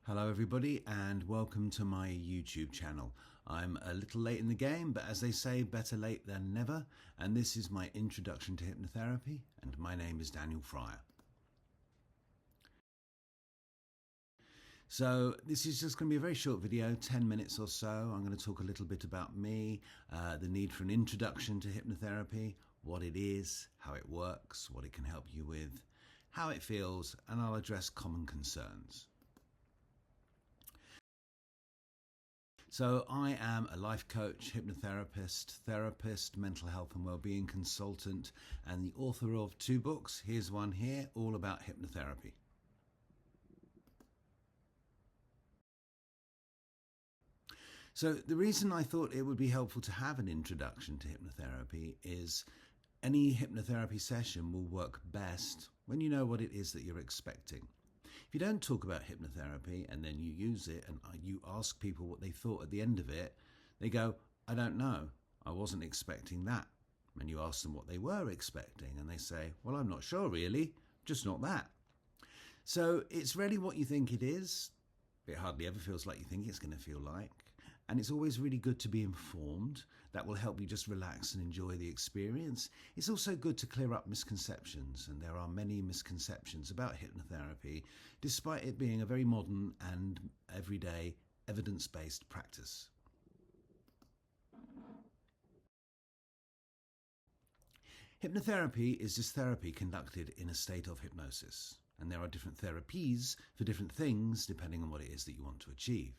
Hello everybody and welcome to my YouTube channel. I'm a little late in the game, but as they say, better late than never, and this is my introduction to hypnotherapy, and my name is Daniel Fryer. So this is just going to be a very short video, 10 minutes or so. I'm going to talk a little bit about me, the need for an introduction to hypnotherapy, what it is, how it works, what it can help you with, how it feels, and I'll address common concerns. So I am a life coach, hypnotherapist, therapist, mental health and wellbeing consultant, and the author of 2 books. Here's one here, all about hypnotherapy. So the reason I thought it would be helpful to have an introduction to hypnotherapy is any hypnotherapy session will work best when you know what it is that you're expecting. If you don't talk about hypnotherapy and then you use it and you ask people what they thought at the end of it, they go, I don't know, I wasn't expecting that. And you ask them what they were expecting and they say, well, I'm not sure really, just not that. So it's really what you think it is. It hardly ever feels like you think it's going to feel like. And it's always really good to be informed. That will help you just relax and enjoy the experience. It's also good to clear up misconceptions, and there are many misconceptions about hypnotherapy, despite it being a very modern and everyday evidence-based practice. Hypnotherapy is just therapy conducted in a state of hypnosis, and there are different therapies for different things depending on what it is that you want to achieve.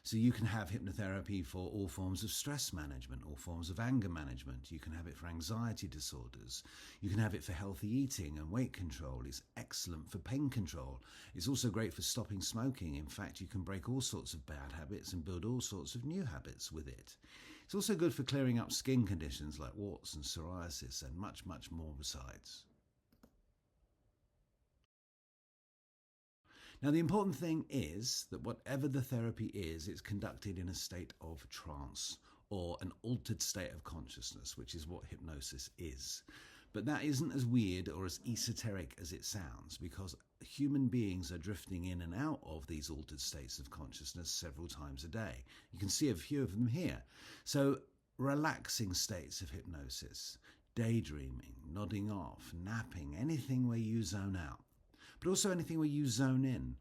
So you can have hypnotherapy for all forms of stress management, all forms of anger management. You can have it for anxiety disorders. You can have it for healthy eating and weight control. It's excellent for pain control. It's also great for stopping smoking. In fact, you can break all sorts of bad habits and build all sorts of new habits with it. It's also good for clearing up skin conditions like warts and psoriasis and much, much more besides. Now, the important thing is that whatever the therapy is, it's conducted in a state of trance or an altered state of consciousness, which is what hypnosis is. But that isn't as weird or as esoteric as it sounds, because human beings are drifting in and out of these altered states of consciousness several times a day. You can see a few of them here. So relaxing states of hypnosis, daydreaming, nodding off, napping, anything where you zone out. But also anything where you zone in.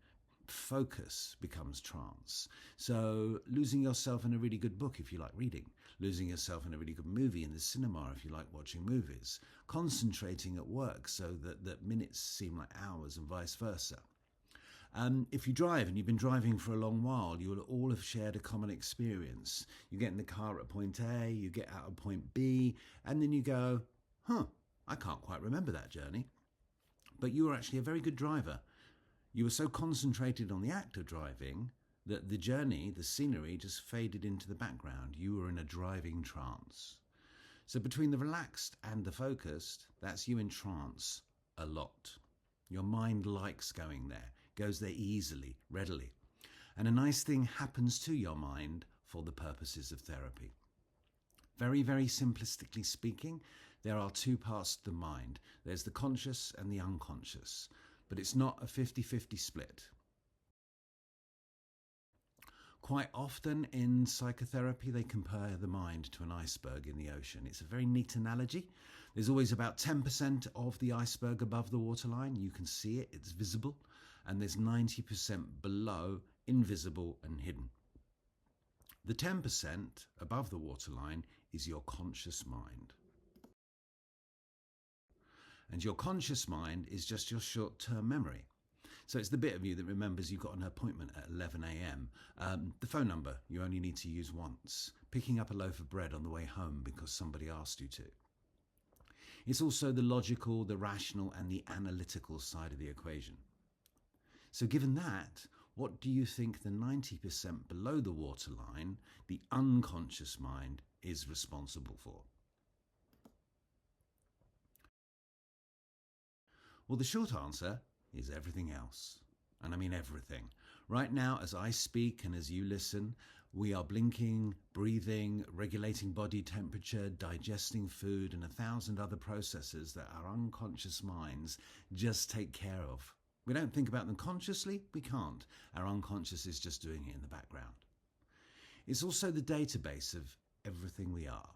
Focus becomes trance. So losing yourself in a really good book if you like reading. Losing yourself in a really good movie in the cinema if you like watching movies. Concentrating at work so that minutes seem like hours and vice versa. If you drive and you've been driving for a long while, you will all have shared a common experience. You get in the car at point A, you get out at point B, and then you go, I can't quite remember that journey. But you were actually a very good driver. You were so concentrated on the act of driving that the journey, the scenery, just faded into the background. You were in a driving trance. So between the relaxed and the focused, that's you in trance a lot. Your mind likes going there, goes there easily, readily. And a nice thing happens to your mind for the purposes of therapy. Very, very simplistically speaking, there are 2 parts to the mind. There's the conscious and the unconscious, but it's not a 50-50 split. Quite often in psychotherapy, they compare the mind to an iceberg in the ocean. It's a very neat analogy. There's always about 10% of the iceberg above the waterline. You can see it, it's visible, and there's 90% below, invisible and hidden. The 10% above the waterline is your conscious mind. And your conscious mind is just your short-term memory. So it's the bit of you that remembers you've got an appointment at 11 a.m. The phone number you only need to use once. Picking up a loaf of bread on the way home because somebody asked you to. It's also the logical, the rational and the analytical side of the equation. So given that, what do you think the 90% below the waterline, the unconscious mind, is responsible for? Well, the short answer is everything else. And I mean everything. Right now, as I speak and as you listen, we are blinking, breathing, regulating body temperature, digesting food, and 1,000 other processes that our unconscious minds just take care of. We don't think about them consciously, we can't. Our unconscious is just doing it in the background. It's also the database of everything we are,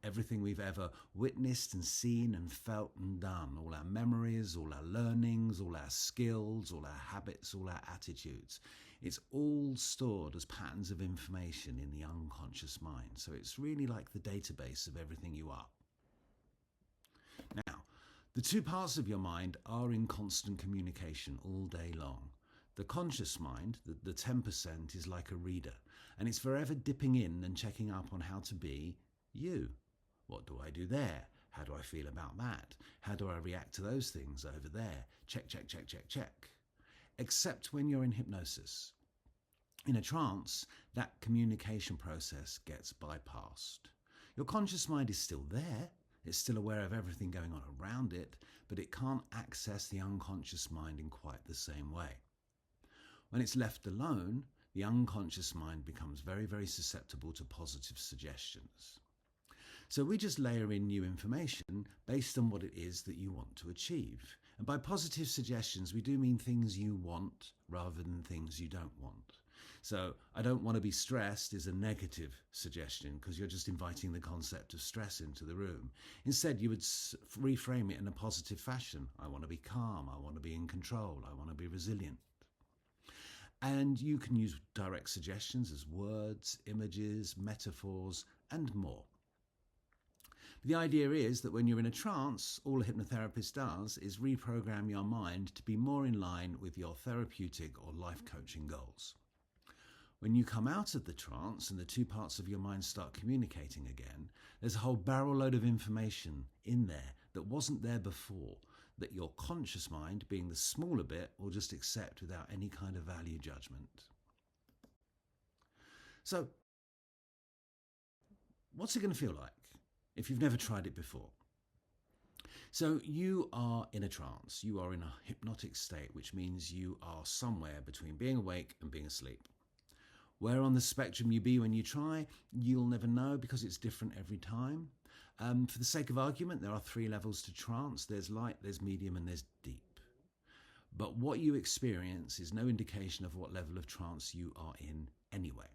everything we've ever witnessed and seen and felt and done, all our memories, all our learnings, all our skills, all our habits, all our attitudes. It's all stored as patterns of information in the unconscious mind. So it's really like the database of everything you are. Now, the two parts of your mind are in constant communication all day long. The conscious mind, the 10%, is like a reader, and it's forever dipping in and checking up on how to be you. What do I do there? How do I feel about that? How do I react to those things over there? Check, check, check, check, check. Except when you're in hypnosis. In a trance, that communication process gets bypassed. Your conscious mind is still there. It's still aware of everything going on around it, but it can't access the unconscious mind in quite the same way. When it's left alone, the unconscious mind becomes very, very susceptible to positive suggestions. So we just layer in new information based on what it is that you want to achieve. And by positive suggestions, we do mean things you want rather than things you don't want. So I don't want to be stressed is a negative suggestion because you're just inviting the concept of stress into the room. Instead, you would reframe it in a positive fashion. I want to be calm. I want to be in control. I want to be resilient. And you can use direct suggestions as words, images, metaphors, and more. The idea is that when you're in a trance, all a hypnotherapist does is reprogram your mind to be more in line with your therapeutic or life coaching goals. When you come out of the trance and the two parts of your mind start communicating again, there's a whole barrel load of information in there that wasn't there before, that your conscious mind, being the smaller bit, will just accept without any kind of value judgment. So, what's it going to feel like if you've never tried it before? So you are in a trance, you are in a hypnotic state, which means you are somewhere between being awake and being asleep. Where on the spectrum you be when you try, you'll never know because it's different every time. For the sake of argument, there are 3 levels to trance. There's light, there's medium, and there's deep. But what you experience is no indication of what level of trance you are in anyway.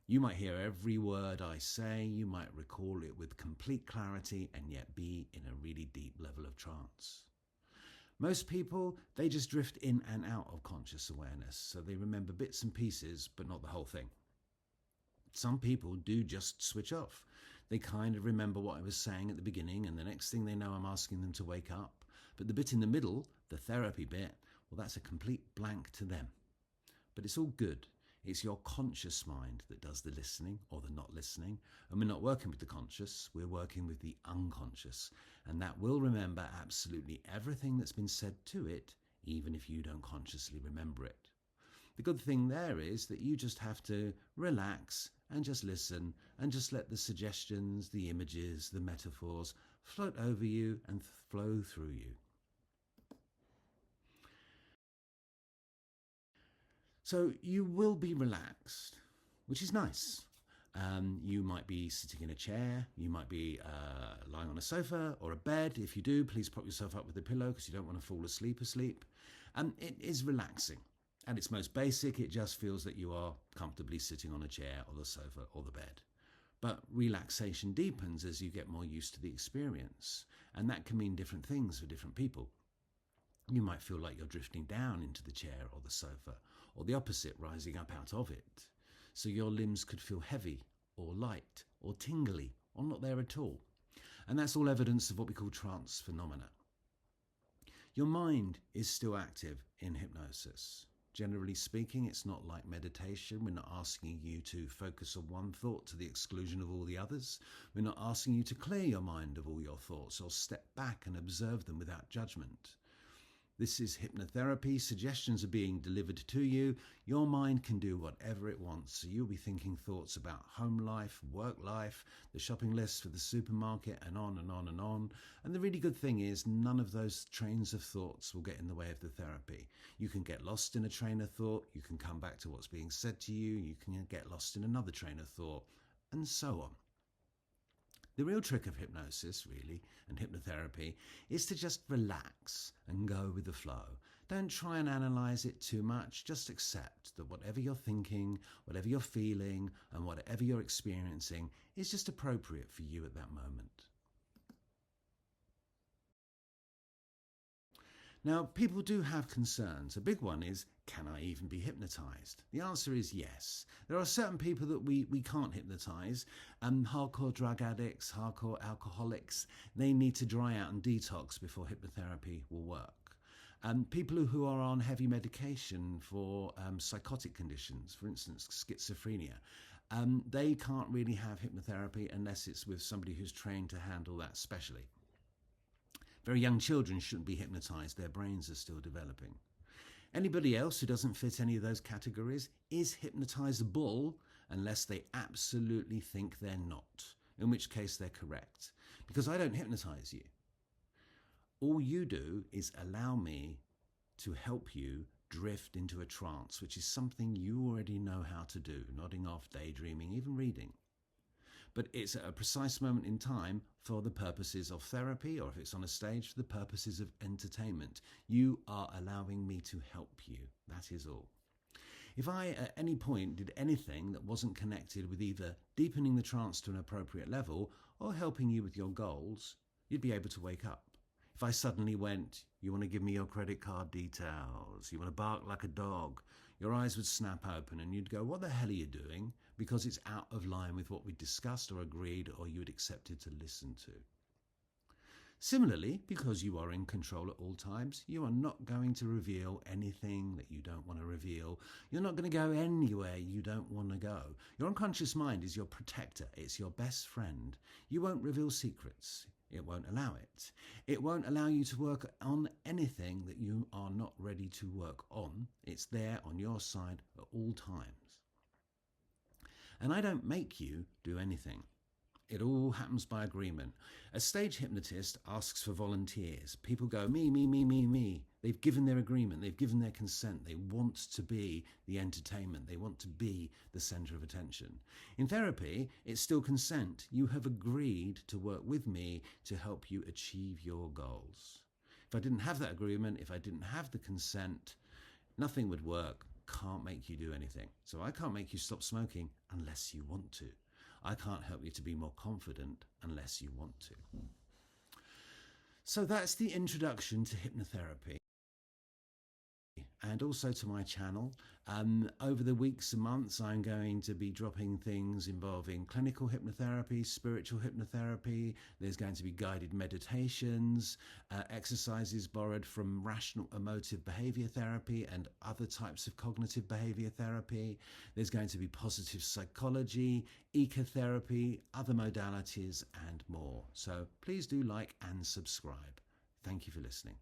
You might hear every word I say, you might recall it with complete clarity, and yet be in a really deep level of trance. Most people, they just drift in and out of conscious awareness, so they remember bits and pieces, but not the whole thing. Some people do just switch off. They kind of remember what I was saying at the beginning, and the next thing they know, I'm asking them to wake up. But the bit in the middle, the therapy bit, well, that's a complete blank to them. But it's all good. It's your conscious mind that does the listening or the not listening. And we're not working with the conscious, we're working with the unconscious. And that will remember absolutely everything that's been said to it, even if you don't consciously remember it. The good thing there is that you just have to relax and just listen and just let the suggestions, the images, the metaphors float over you and flow through you. So you will be relaxed, which is nice. You might be sitting in a chair, you might be lying on a sofa or a bed. If you do, please prop yourself up with a pillow because you don't want to fall asleep. It is relaxing. At its most basic, it just feels that you are comfortably sitting on a chair or the sofa or the bed. But relaxation deepens as you get more used to the experience, and that can mean different things for different people. You might feel like you're drifting down into the chair or the sofa, or the opposite, rising up out of it. So your limbs could feel heavy or light or tingly or not there at all. And that's all evidence of what we call trance phenomena. Your mind is still active in hypnosis. Generally speaking, it's not like meditation. We're not asking you to focus on one thought to the exclusion of all the others. We're not asking you to clear your mind of all your thoughts or step back and observe them without judgment. This is hypnotherapy. Suggestions are being delivered to you. Your mind can do whatever it wants. So you'll be thinking thoughts about home life, work life, the shopping list for the supermarket, and on and on and on. And the really good thing is none of those trains of thoughts will get in the way of the therapy. You can get lost in a train of thought. You can come back to what's being said to you. You can get lost in another train of thought, and so on. The real trick of hypnosis, really, and hypnotherapy, is to just relax and go with the flow, Don't try and analyze it too much. Just accept that whatever you're thinking, whatever you're feeling, and whatever you're experiencing is just appropriate for you at that moment. Now, people do have concerns. A big one is, can I even be hypnotized? The answer is yes. There are certain people that we can't hypnotize. Hardcore drug addicts, hardcore alcoholics, they need to dry out and detox before hypnotherapy will work. People who are on heavy medication for psychotic conditions, for instance, schizophrenia, they can't really have hypnotherapy unless it's with somebody who's trained to handle that specially. Very young children shouldn't be hypnotized. Their brains are still developing. Anybody else who doesn't fit any of those categories is hypnotizable unless they absolutely think they're not, in which case they're correct. Because I don't hypnotize you. All you do is allow me to help you drift into a trance, which is something you already know how to do, nodding off, daydreaming, even reading. But it's at a precise moment in time for the purposes of therapy, or if it's on a stage, for the purposes of entertainment. You are allowing me to help you. That is all. If I at any point did anything that wasn't connected with either deepening the trance to an appropriate level or helping you with your goals, you'd be able to wake up. If I suddenly went, you want to give me your credit card details, you want to bark like a dog, your eyes would snap open and you'd go, what the hell are you doing? Because it's out of line with what we discussed or agreed or you had accepted to listen to. Similarly, because you are in control at all times, you are not going to reveal anything that you don't want to reveal. You're not going to go anywhere you don't want to go. Your unconscious mind is your protector. It's your best friend. You won't reveal secrets. It won't allow it. It won't allow you to work on anything that you are not ready to work on. It's there on your side at all times. And I don't make you do anything. It all happens by agreement. A stage hypnotist asks for volunteers. People go, me, me, me, me, me. They've given their agreement. They've given their consent. They want to be the entertainment. They want to be the center of attention. In therapy, it's still consent. You have agreed to work with me to help you achieve your goals. If I didn't have that agreement, if I didn't have the consent, nothing would work. Can't make you do anything. So I can't make you stop smoking unless you want to. I can't help you to be more confident unless you want to. So that's the introduction to hypnotherapy and also to my channel. Over the weeks and months, I'm going to be dropping things involving clinical hypnotherapy, spiritual hypnotherapy. There's going to be guided meditations, exercises borrowed from rational emotive behavior therapy and other types of cognitive behavior therapy. There's going to be positive psychology, ecotherapy, other modalities, and more. So please do like and subscribe. Thank you for listening.